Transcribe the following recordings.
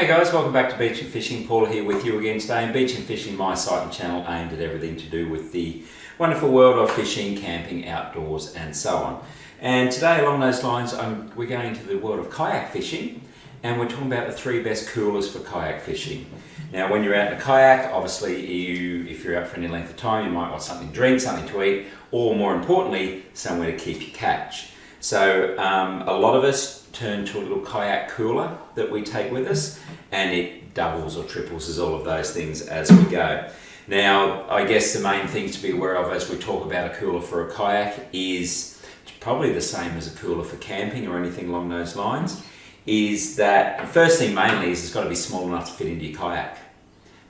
Hey guys, welcome back to Beach and Fishing. Paul here with you again today. And Beach and Fishing, my site and channel aimed at everything to do with the wonderful world of fishing, camping, outdoors and so on. And today along those lines we're going to the world of kayak fishing, and we're talking about the 3 best coolers for kayak fishing. Now when you're out in a kayak, obviously if you're out for any length of time, you might want something to drink, something to eat, or more importantly, somewhere to keep your catch. So a lot of us turn to a little kayak cooler that we take with us, and it doubles or triples as all of those things as we go. Now, I guess the main things to be aware of as we talk about a cooler for a kayak is probably the same as a cooler for camping or anything along those lines, is that the first thing mainly is it's got to be small enough to fit into your kayak.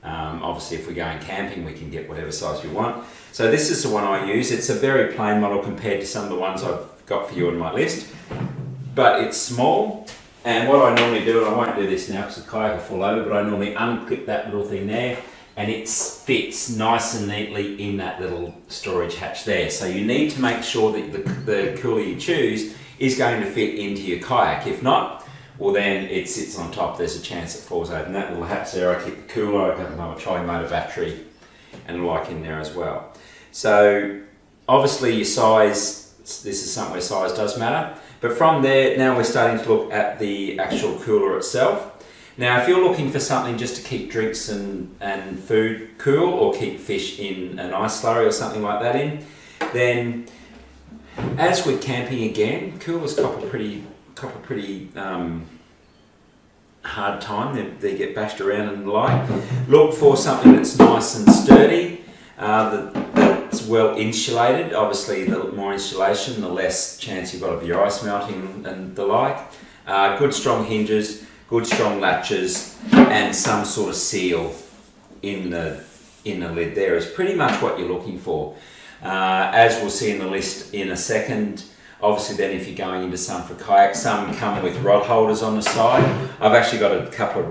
Obviously if we're going camping we can get whatever size we want. So this is the one I use. It's a very plain model compared to some of the ones I've got for you on my list, but it's small. And what I normally do, and I won't do this now because the kayak will fall over, but I normally unclip that little thing there and it fits nice and neatly in that little storage hatch there. So you need to make sure that the cooler you choose is going to fit into your kayak. If not, well then it sits on top, there's a chance it falls over. And that little hatch there, I keep the cooler, I've got another trolley motor battery and the like in there as well. So obviously your size, this is something where size does matter. But from there, now we're starting to look at the actual cooler itself. Now if you're looking for something just to keep drinks and food cool, or keep fish in an ice slurry or something like that in, then as with camping again, coolers cop a pretty hard time. They get bashed around and the like. Look for something that's nice and sturdy, that's well insulated. Obviously the more insulation, the less chance you've got of your ice melting and the like. Good strong hinges, good strong latches, and some sort of seal in the lid there is pretty much what you're looking for. As we'll see in the list in a second, obviously then if you're going into some for kayak, some come with rod holders on the side. I've actually got a couple of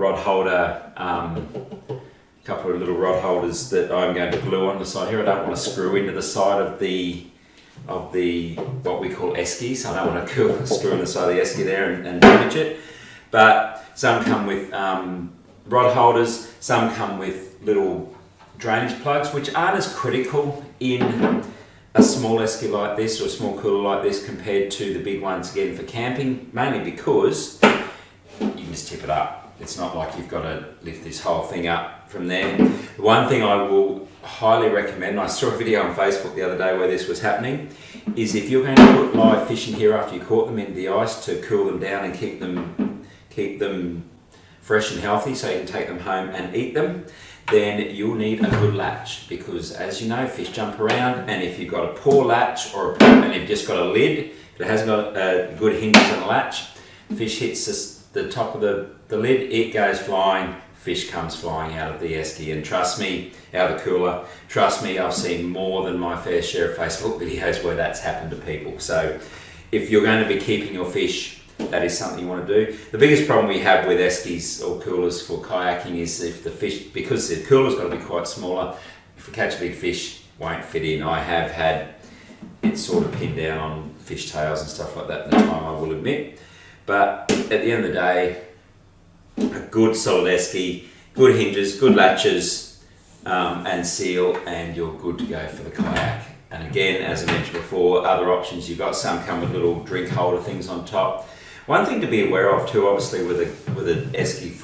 little rod holders that I'm going to glue on the side here. I don't want to screw into the side of the what we call eskies. I don't want to screw in the side of the esky there and damage it. But some come with rod holders, some come with little drainage plugs, which aren't as critical in a small esky like this or a small cooler like this compared to the big ones again for camping, mainly because you can just tip it up. It's not like you've got to lift this whole thing up from there. The one thing I will highly recommend, I saw a video on Facebook the other day where this was happening, is if you're going to put live fish in here after you caught them into the ice to cool them down and keep them fresh and healthy so you can take them home and eat them, then you'll need a good latch, because as you know, fish jump around, and if you've got a poor latch and you've just got a lid that hasn't got good hinges and a latch, fish hits the top of the lid, it goes flying, fish comes flying out of the esky. And trust me, out of the cooler, trust me, I've seen more than my fair share of Facebook videos where that's happened to people. So if you're going to be keeping your fish, that is something you want to do. The biggest problem we have with eskies or coolers for kayaking is if the fish, because the cooler's got to be quite smaller, if we catch a big fish, won't fit in. I have had it sort of pinned down on fish tails and stuff like that in the time, I will admit. But at the end of the day, a good solid esky, good hinges, good latches, and seal, and you're good to go for the kayak. And again, as I mentioned before, other options you've got, some come with little drink holder things on top. One thing to be aware of too, obviously with an esky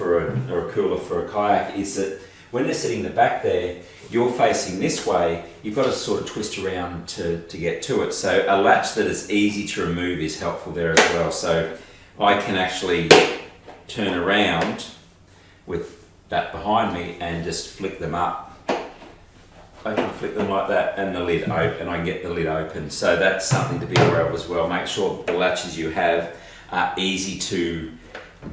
or a cooler for a kayak, is that when they're sitting in the back there, you're facing this way, you've got to sort of twist around to get to it. So a latch that is easy to remove is helpful there as well. So I can actually turn around with that behind me and just flick them up. I can flick them like that and the lid open, I can get the lid open. So that's something to be aware of as well. Make sure the latches you have are easy to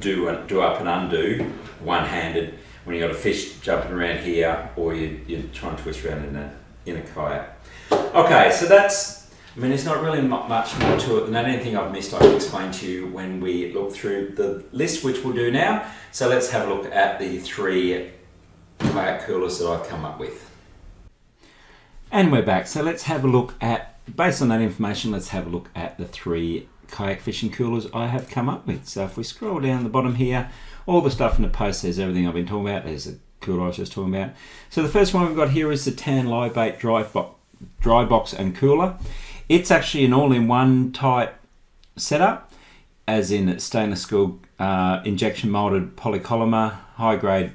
do up and undo one-handed when you've got a fish jumping around here, or you're trying to twist around in a kayak. Okay, so there's not really much more to it than that. Anything I've missed I can explain to you when we look through the list, which we'll do now. So let's have a look at the 3 kayak coolers that I've come up with. And we're back. So let's have a look at, based on that information, let's have a look at the 3 kayak fishing coolers I have come up with. So if we scroll down the bottom here, all the stuff in the post, there's everything I've been talking about. There's the cooler I was just talking about. So the first one we've got here is the tan live bait dry box and cooler. It's actually an all-in-one type setup, as in it's stainless steel injection molded polypolymer, high grade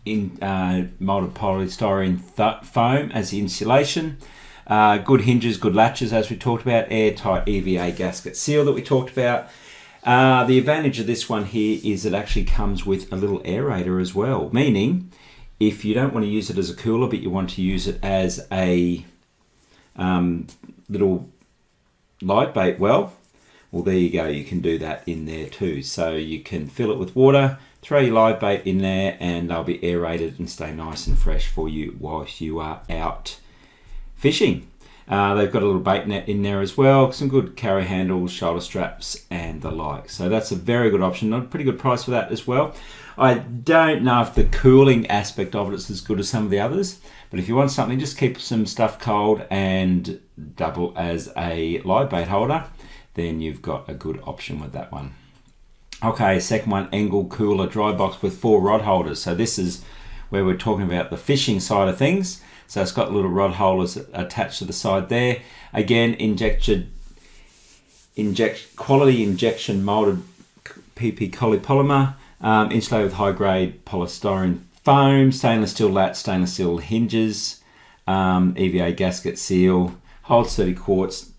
molded polystyrene foam as the insulation. Good hinges, good latches as we talked about, airtight EVA gasket seal that we talked about. The advantage of this one here is it actually comes with a little aerator as well, meaning if you don't want to use it as a cooler but you want to use it as a little live bait well, there you go, you can do that in there too. So you can fill it with water, throw your live bait in there, and they'll be aerated and stay nice and fresh for you whilst you are out fishing. They've got a little bait net in there as well, some good carry handles, shoulder straps and the like. So that's a very good option, a pretty good price for that as well. I don't know if the cooling aspect of it is as good as some of the others, but if you want something, just keep some stuff cold and double as a live bait holder, then you've got a good option with that one. Okay, second one, Engel cooler dry box with 4 rod holders. So this is where we're talking about the fishing side of things. So it's got little rod holders attached to the side there. Again, quality injection molded PP polypolymer, insulated with high grade polystyrene foam, stainless steel lat, stainless steel hinges, EVA gasket seal, holds 30 quarts,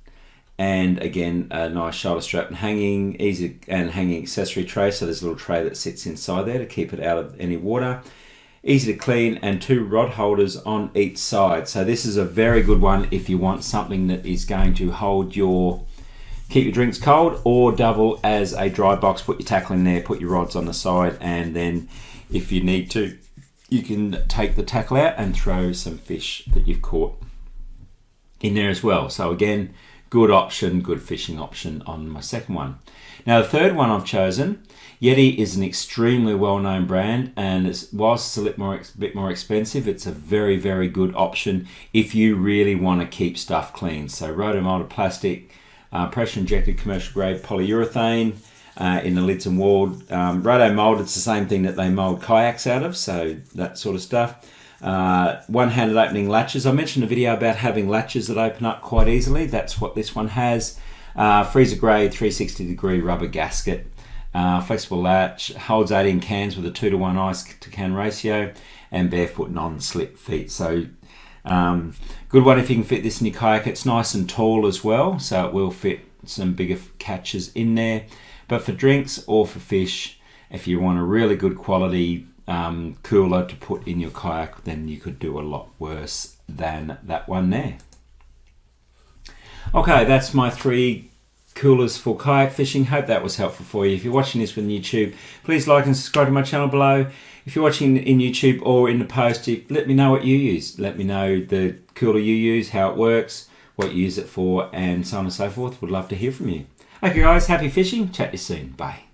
and again a nice shoulder strap and hanging accessory tray. So there's a little tray that sits inside there to keep it out of any water. Easy to clean, and 2 rod holders on each side. So this is a very good one if you want something that is going to keep your drinks cold, or double as a dry box. Put your tackle in there, put your rods on the side, and then if you need to, you can take the tackle out and throw some fish that you've caught in there as well. So again, good option, good fishing option on my second one. Now the third one I've chosen, Yeti is an extremely well-known brand, and whilst it's a bit more expensive, it's a very, very good option if you really want to keep stuff clean. So rotomolded plastic, pressure-injected commercial-grade polyurethane in the lids and wall. Rotomolded, it's the same thing that they mold kayaks out of, so that sort of stuff. One-handed opening latches. I mentioned a video about having latches that open up quite easily. That's what this one has. Freezer-grade 360-degree rubber gasket. Flexible latch, holds 18 cans with a 2-to-1 ice to can ratio, and barefoot non-slip feet. So good one if you can fit this in your kayak. It's nice and tall as well, so it will fit some bigger catches in there. But for drinks or for fish, if you want a really good quality cooler to put in your kayak, then you could do a lot worse than that one there. Okay, that's my 3 coolers for kayak fishing. Hope that was helpful for you. If you're watching this from YouTube, please like and subscribe to my channel below. If you're watching in YouTube or in the post, let me know what you use. Let me know the cooler you use, how it works, what you use it for, and so on and so forth. Would love to hear from you. Okay guys, happy fishing. Chat to you soon. Bye.